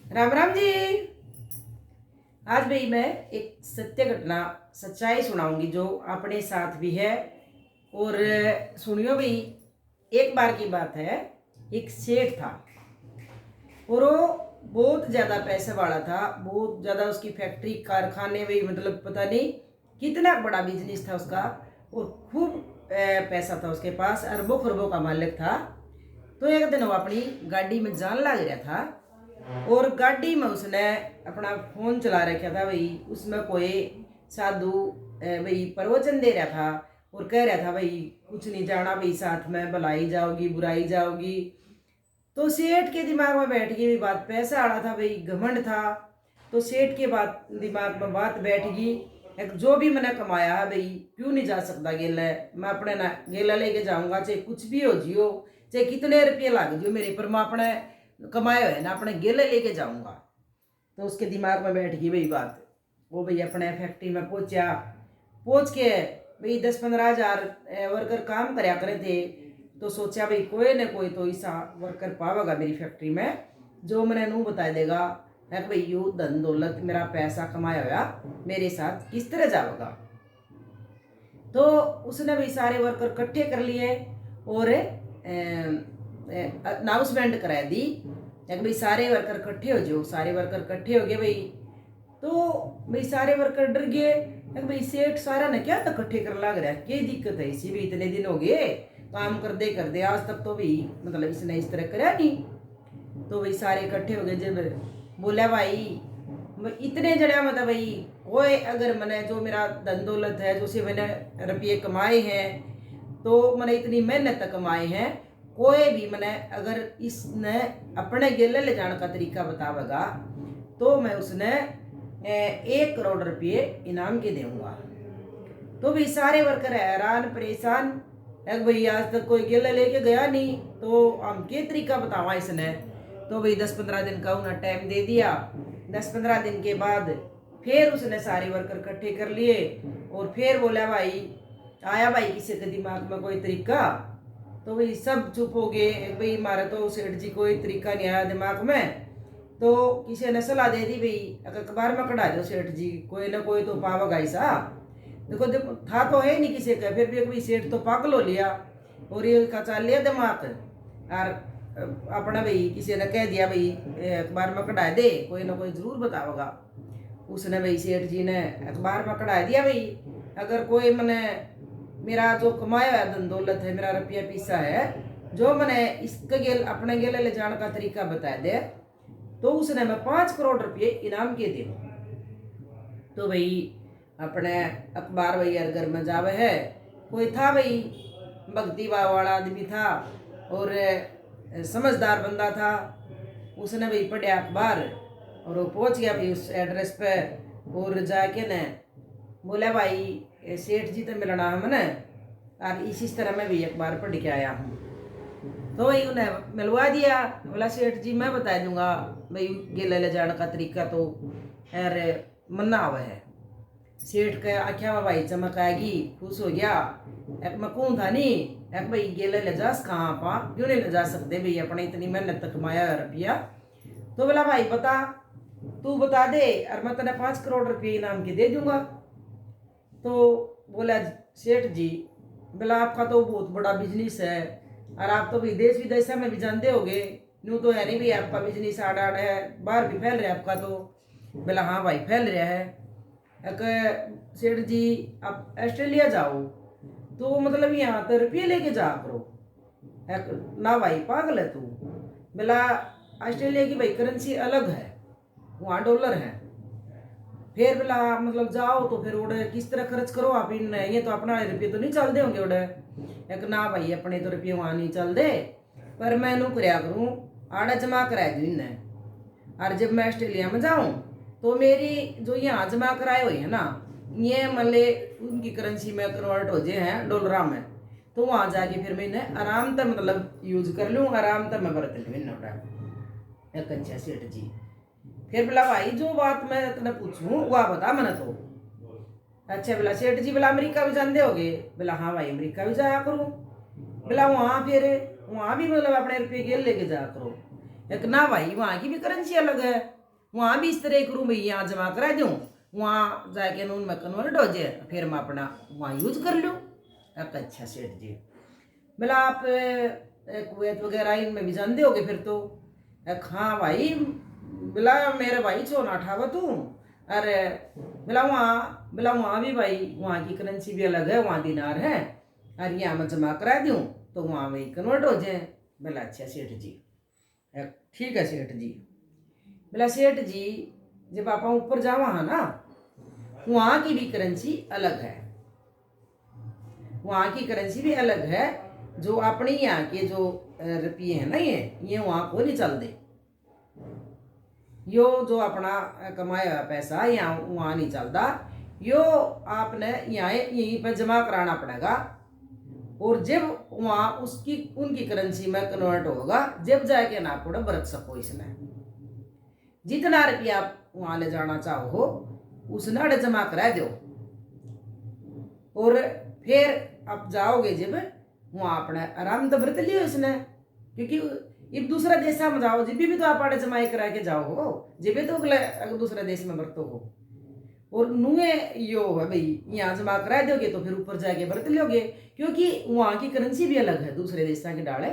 राम राम जी। आज भाई मैं एक सत्य घटना सच्चाई सुनाऊंगी जो अपने साथ भी है। और सुनियो भाई। एक बार की बात है, एक सेठ था और वो बहुत ज़्यादा पैसे वाला था। बहुत ज़्यादा उसकी फैक्ट्री कारखाने में मतलब पता नहीं कितना बड़ा बिजनेस था उसका। और खूब पैसा था उसके पास, अरबों खरबों का मालिक था। तो एक दिन वो अपनी गाड़ी में जान लग रहा था और गाड़ी में उसने अपना फोन चला रखा था भाई। उसमें कोई साधु भाई प्रवचन दे रहा था और कह रहा था भाई कुछ नहीं जाना भाई, साथ में भलाई जाओगी बुराई जाओगी। तो सेठ के दिमाग में बैठ गई भी बात, पैसा आ रहा था भाई, घमंड था। तो सेठ के बात दिमाग में बात बैठ गई, एक जो भी मैंने कमाया है भाई क्यों नहीं जा सकता गेला, मैं अपने ना गेला लेके जाऊंगा, चाहे कुछ भी हो जियो, चाहे कितने रुपये लग जियो मेरे पर, मैं अपने कमाए हुए ना अपने गेले लेके जाऊंगा। तो उसके दिमाग में बैठ गई भाई बात। वो भाई अपने फैक्ट्री में पहुंचा। पहुंच के भाई 10-15 हज़ार वर्कर काम करया करे थे। तो सोचा भाई कोई न कोई तो ऐसा वर्कर पावेगा मेरी फैक्ट्री में जो मैंने नू बता देगा है कि भाई यू धन दौलत मेरा पैसा कमाया हुआ मेरे साथ किस तरह जाएगा। तो उसने भाई सारे वर्कर इकट्ठे कर लिए और अनाउंसमेंट करा दी कि भाई सारे वर्कर इकट्ठे हो जाओ। सारे वर्कर इकट्ठे हो गए भाई। तो भाई सारे वर्कर डर गए कि भाई सेठ सारा ने क्या इकट्ठे कर लग रहा है, क्या दिक्कत है, इसी भी इतने दिन हो गए काम कर दे आज तक तो भी मतलब इसने इस तरह कराया नहीं। तो भाई सारे इकट्ठे हो गए। जब बोला भाई इतने जने मतलब भाई कोई अगर मैंने जो मेरा धन दौलत है जो से मैंने रुपये कमाए हैं, तो मैंने इतनी मेहनत कमाए हैं, कोई भी मैंने अगर इसने अपने गेले ले जाने का तरीका बतावेगा तो मैं उसने 1 करोड़ रुपये इनाम के दूंगा। तो भी सारे वर्कर हैरान परेशान है भाई, आज तक कोई गेला लेके गया नहीं तो हम के तरीका बतावा इसने। तो भाई 10-15 दिन का उन्हें टाइम दे दिया। 10-15 दिन के बाद फिर उसने सारे वर्कर इकट्ठे कर लिए और फिर बोला भाई आया भाई किसी के दिमाग में कोई तरीका। तो भाई सब चुप हो गए, भाई हमारा तो सेठ जी कोई तरीका नहीं आया दिमाग में। तो किसी ने सलाह दे दी भाई अगर अखबार में कढ़ा दो सेठ जी, कोई ना कोई तो पावेगा ऐसा। देखो देखो था तो है नहीं किसी का, फिर भी भाई सेठ तो पागल हो लिया और ये कचा लिया दिमाग। और अपना भाई किसी ने कह दिया भाई अखबार में कढ़ा दे, कोई ना कोई जरूर बतावेगा। उसने भाई सेठ जी ने अखबार में कढ़ा दिया भाई अगर कोई मैंने मेरा जो कमाया हुआ धन दौलत है, मेरा रुपया पैसा है, जो मैंने इसके गेल अपने गेले ले जाने का तरीका बता दे तो उसने मैं 5 करोड़ रुपये इनाम के दे। तो भाई अपने अखबार भाई यार घर में जावे है, कोई था भाई भक्ति भाव वाला आदमी था और समझदार बंदा था। उसने भाई पढ़ा अखबार और वो पहुंच गया भाई उस एड्रेस पे और जाके न बोला भाई सेठ जी तो मिलना है मैंने, और इसी तरह मैं भी अखबार पढ़ के आया हूँ। तो भाई उन्हें मिलवा दिया। बोला सेठ जी मैं बता दूंगा भाई गेले ले जाने का तरीका तो यार मन्ना हुआ है। सेठ के आख्या में भाई चमक आएगी, खुश हो गया। एक मैं कौन था नहीं एक भाई गेले ले जा कहाँ पा, क्यों नहीं ले जा सकते भाई अपने इतनी मेहनत कमाया रुपया। तो बोला भाई बता, तू बता दे और मैं तेने 5 करोड़ रुपये इनाम के दे दूंगा। तो बोला सेठ जी बोला आपका तो बहुत बड़ा बिजनेस है और आप तो विदेश विदेश में भी जानते होगे, यूँ तो है नहीं भी आपका बिजनेस आड़ आड़ है, बाहर भी फैल रहा है आपका। तो बोला हाँ भाई फैल रहा है। एक सेठ जी आप ऑस्ट्रेलिया जाओ तो मतलब यहाँ तो रुपये लेके जा करो। एक ना भाई पागल है तू। बोला ऑस्ट्रेलिया की भाई करेंसी अलग है, वहाँ डॉलर है। फिर बोला मतलब जाओ तो फिर उड़े किस तरह खर्च करो आप इन, ये तो अपना रुपये तो नहीं चल दे होंगे उड़े। एक ना भाई अपने तो रुपये वहाँ नहीं चल दे, पर मैं नू कराया करूँ आड़ा जमा कराया दूँ इन्हें। और जब मैं ऑस्ट्रेलिया में जाऊँ तो मेरी जो यहाँ जमा कराए हुई है ना, ये मल्ले उनकी करेंसी में कन्वर्ट हो जाए हैं डॉलर में, तो वहाँ जाके फिर मैं इन्हें आराम से मतलब यूज कर लूँ, आराम से मैं बरत लूँ इन एक अच्छा सेठ जी। फिर बोला भाई जो बात मैं तेने पूछूं वह बता मैंने तो। अच्छा बोला सेठ जी बोला अमेरिका भी जानते होगे। बोला हाँ भाई अमेरिका भी जाया करूँ। बोला वहाँ फिर वहाँ भी मतलब अपने रुपये गेल लेके जाया करो। एक ना भाई वहाँ की भी करेंसी अलग है। वहाँ भी इस तरह करूँ भाई, यहाँ जमा करा दूँ, वहाँ जाके नून में कन्वर्ट हो जाए, फिर मैं अपना वहाँ यूज कर लूँ। अच्छा सेठ जी, बोला आप कुवैत वगैरह इनमें भी जानते होगे फिर तो। हाँ भाई, बोला मेरे भाई चोना ठावा तू। अरे बोला वहाँ भी भाई, वहाँ की करेंसी भी अलग है, वहाँ दिनार है, और यहाँ मैं जमा करा दूँ तो वहाँ वही कन्वर्ट हो जाए। बोला अच्छा सेठ जी, ठीक है सेठ जी। बोला सेठ जी, जब आप ऊपर जावा है ना, वहाँ की भी करेंसी अलग है, वहाँ की करेंसी भी अलग है। जो अपने यहाँ के जो रुपये हैं ना, ये वहाँ को नहीं चलते। यो जो अपना कमाया हुआ पैसा यहाँ वहाँ नहीं चलता, यो आपने यहाँ यहीं पर जमा कराना पड़ेगा, और जब वहाँ उसकी उनकी करेंसी में कन्वर्ट होगा, जब जाके ना पड़े बरत सको इसमें। जितना रुपया आप वहाँ ले जाना चाहो उसने अड़े जमा करा दो, और फिर आप जाओगे जब वहाँ अपने आराम तो बरत लियो इसने, क्योंकि अब दूसरा देश में जाओ जब भी तो आप आड़े जमाई करा के जाओ हो, जब तो अगले दूसरे देश में बरतो हो। और नुए यो है भाई, यहाँ जमा करा दोगे तो फिर ऊपर जाके बरत लोगे, क्योंकि वहाँ की करेंसी भी अलग है, दूसरे देश की डाले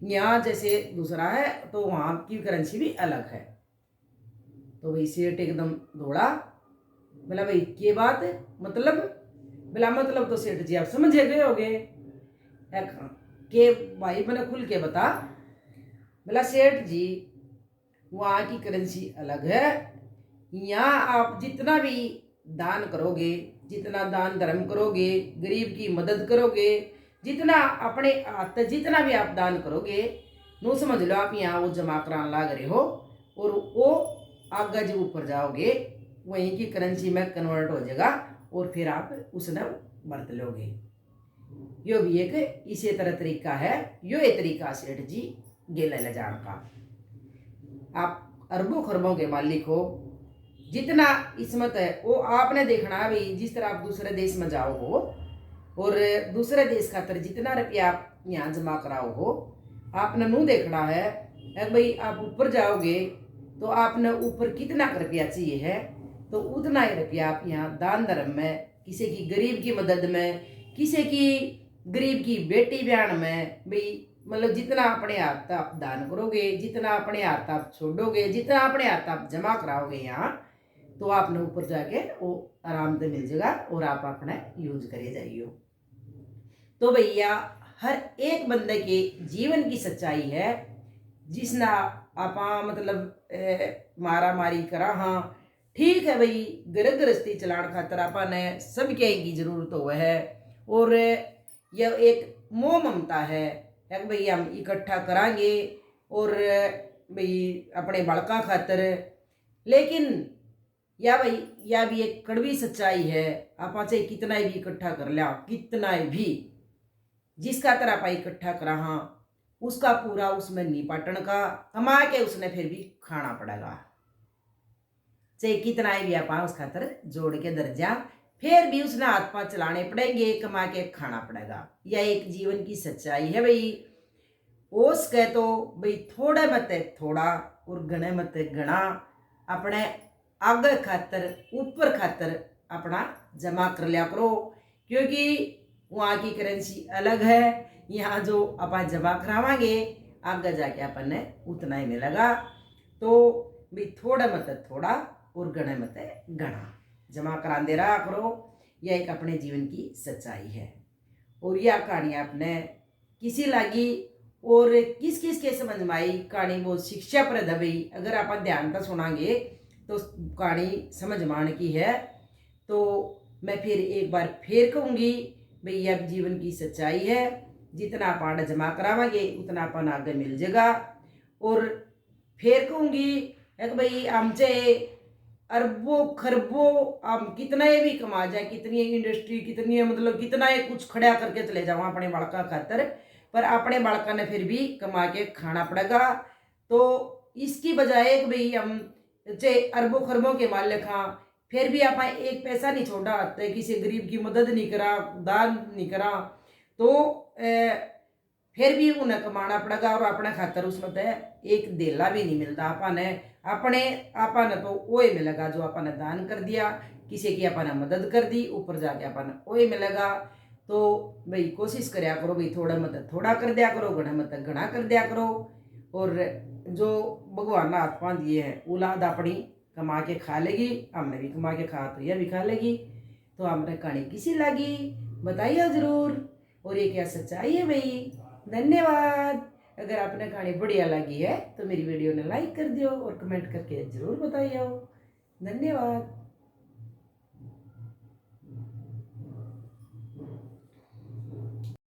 यहाँ जैसे दूसरा है तो वहाँ की करेंसी भी अलग है। तो भाई सेठ एकदम दौड़ा, बोला भाई क्या बात है, मतलब? बोला मतलब तो सेठ जी आप समझ गए होगे के भाई, मैंने खुल के बता। बोला सेठ जी, वहाँ की करेंसी अलग है, यहाँ आप जितना भी दान करोगे, जितना दान धर्म करोगे, गरीब की मदद करोगे, जितना अपने हाथ जितना भी आप दान करोगे, नो समझ लो आप यहाँ वो जमा कराने लाग रहे हो, और वो आगे जब ऊपर जाओगे वहीं की करेंसी में कन्वर्ट हो जाएगा, और फिर आप उसने बरत लोगे। यो भी एक इसी तरह तरीका है, यो ये तरीका सेठ जी गेला ले जान का। आप अरबों खरबों के मालिक हो, जितना इसमत है वो आपने देखना है भाई। जिस तरह आप दूसरे देश में जाओ हो, और दूसरे देश खातर जितना रुपया आप यहाँ जमा कराओ हो, आपने नू देखना है भाई। आप ऊपर जाओगे तो आपने ऊपर कितना रुपया चाहिए है, तो उतना ही रुपया आप यहाँ दान धर्म में, किसी की गरीब की मदद में, किसी की गरीब की बेटी ब्याह में भाई, मतलब जितना अपने हाथ आप दान करोगे, जितना अपने हाथ आप छोड़ोगे, जितना अपने हाथ आप जमा कराओगे यहाँ, तो आपने ऊपर जाके वो आराम से मिल जाएगा, और आप अपना यूज करे जाइयो। तो भैया हर एक बंदे के जीवन की सच्चाई है, जिसना आपा मतलब मारा मारी करा। हाँ ठीक है भाई, घर गृहस्थी चलाने खातर आपा ने सब क्या की जरूरत हो है, और यह एक मोह ममता है कि भाई हम इकट्ठा करांगे और भाई अपने बालका खातर। लेकिन या भाई या भी एक कड़वी सच्चाई है, आप चाहे कितना भी इकट्ठा कर लिया, कितना भी जिसका तरह आप इकट्ठा करा, हाँ उसका पूरा उसमें नहीं पाटन का, कमा के उसने फिर भी खाना पड़ेगा। चाहे कितना भी आप उस खातर जोड़ के दर्जा, फिर भी उसने हाथ पाँव चलाने पड़ेंगे, कमा के खाना पड़ेगा। यह एक जीवन की सच्चाई है भाई। ओस कह तो भाई थोड़े मत थोड़ा और गणे मत गणा, अपने आगे खातर ऊपर खातर अपना जमा कर लिया करो, क्योंकि वहाँ की करेंसी अलग है। यहाँ जो अपन जमा करावांगे आगे जाके अपन ने उतना ही मिलेगा। तो भाई थोड़ा मत थोड़ा और गणे मत गणा, जमा करांदे रहा करो। यह एक अपने जीवन की सच्चाई है। और यह कहानी आपने किसी लगी और किस किस के समझ में आई, कहानी बहुत शिक्षाप्रद है भाई। अगर आप ध्यान से सुनांगे तो कहानी समझ में आने की है। तो मैं फिर एक बार फिर कहूँगी भाई, यह जीवन की सच्चाई है। जितना आप जमा करावांगे उतना अपन आगे मिल जाएगा। और फिर कहूँगी भाई, हमसे अरबों खरबों हम कितना भी कमा जाए, कितनी इंडस्ट्री, कितनी मतलब कितना कुछ खड़ा करके चले जाओ अपने बालका खातर, पर अपने बालका ने फिर भी कमा के खाना पड़ेगा। तो इसकी बजाय भाई हम चाहे अरबों खरबों के मालिक हाँ, फिर भी आप एक पैसा नहीं छोड़ा, किसी गरीब की मदद नहीं करा, दान नहीं करा, तो फिर भी उन्हें कमाना पड़ेगा और अपने खातर उसमें तो एक देला भी नहीं मिलता आपने अपने आपने तो वही मिलेगा जो आपने दान कर दिया, किसी की आपने मदद कर दी, ऊपर जाके आपने वही मिलेगा। तो भाई कोशिश करया करो भाई, थोड़ा मत थोड़ा कर दिया करो, घना मत घना कर दिया करो। और जो भगवान ने हाथ पांव दिए हैं औलाद अपनी कमा के खा लेगी, हमने भी कमा के खा तो यह भी खा लेगी। तो हमने कहानी किसी लगी बताइए ज़रूर, और ये क्या सच्चाई है भाई। धन्यवाद। अगर आपने कहानी बढ़िया लगी है तो मेरी वीडियो ने लाइक कर दियो और कमेंट करके ज़रूर बताइए। धन्यवाद।